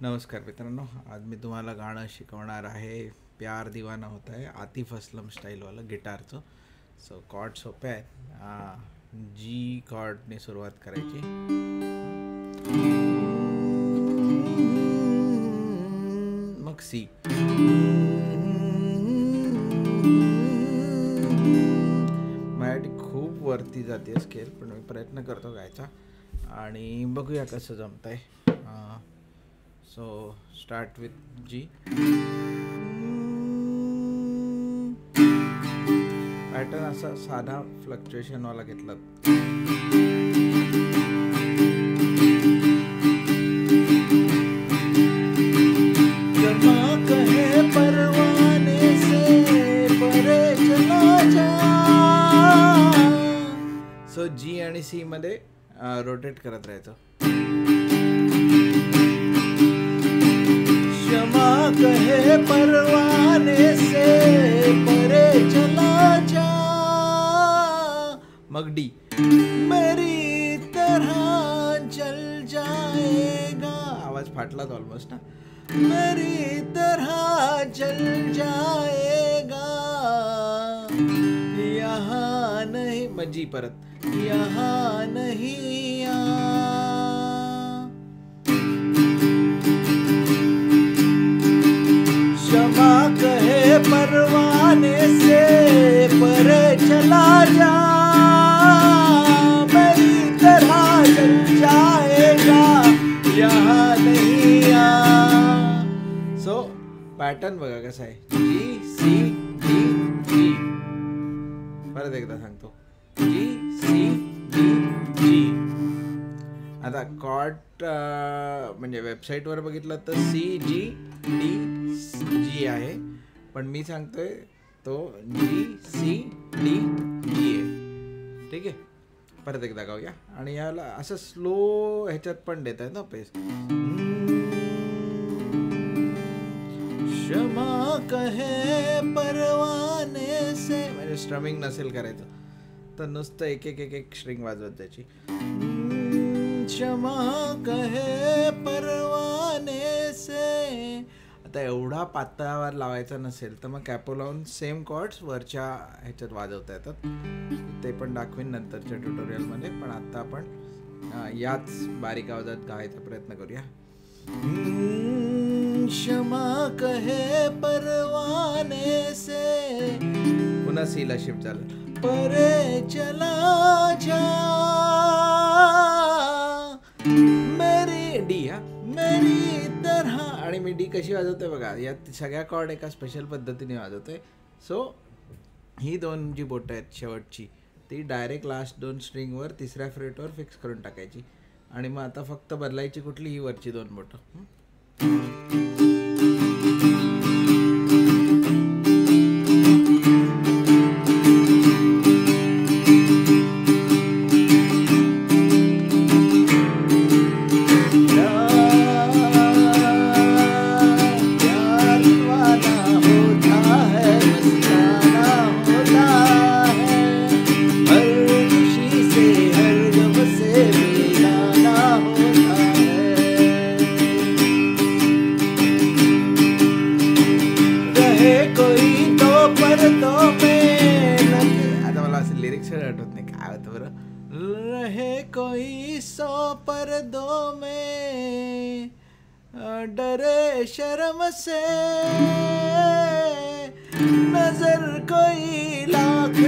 नमस्कार मित्रांनो, आज मी तुम्हाला गाणं शिकवणार आहे. प्यार दीवाना होता है, आतिफ असलम स्टाईलवालं गिटारचं. सो कॉर्ड सोपे आहेत. जी कॉर्डने सुरुवात करायची, मग सी. माझ्यासाठी खूप वरती जाते स्केल, पण मी प्रयत्न करतो गायचा आणि बघूया कसं जमतंय. So start with G. Pattern असा साधा फ्लक्च्युएशन वाला घेतला. सो G आणि C मध्ये रोटेट करत राहायचं. क्षमा कहे परवाने से परे चला जा. मग डी. मेरी तरह जल जाएगा. आवाज फाटलाच ऑलमोस्ट ना. मेरी तरह जल जाएगा यहाँ नहीं. मग जी परत. यहाँ नहीं आ. क्षमा कहे परवाने से परे चला जा. मेरी तरह जल जाएगा यहाँ नहीं आ. सो पॅटर्न बघा कसा आहे. जी सी डी जी. परत एकदा सांगतो. जी सी डी जी. आता कॉर्ड म्हणजे वेबसाईटवर बघितलं तर सी जी डी जी आहे, पण मी सांगतोय तो जी सी डी जी आहे. ठीक आहे, परत एकदा गाऊया. आणि याला असं स्लो ह्याच्यात पण देत आहे ना पेस. क्षमा कहे परवाने से. म्हणजे स्ट्रमिंग नसेल करायचं तर नुसतं एक एक एक एक स्ट्रिंग वाजवत त्याची. क्षमा कहे परवाने से. आता एवढा पातळावर लावायचा नसेल तर मग कॅपो लावून सेम कॉर्ड्स वरच्या ह्याच्यात वाजवता येतात. ते पण दाखवीन नंतरच्या ट्युटोरियलमध्ये, पण आता आपण याच बारीक आवाजात गायचा प्रयत्न करूया. क्षमा कहे परवाने से. पुन्हा सी ला शिफ्ट झालं. परे चला जा मेरी डी. हा मेरी तरह. आणि मी डी कशी वाजवतोय बघा. यात सगळ्या कॉर्ड एका स्पेशल पद्धतीने वाजवतोय. सो ही दोन जी बोटं आहेत शेवटची ती डायरेक्ट लास्ट दोन स्ट्रिंगवर तिसऱ्या फ्रेटवर फिक्स करून टाकायची. आणि मग आता फक्त बदलायची कुठली, ही वरची दोन बोटं. रहे कोई सौ पर्दों में डरे शर्म से. नजर कोई लाख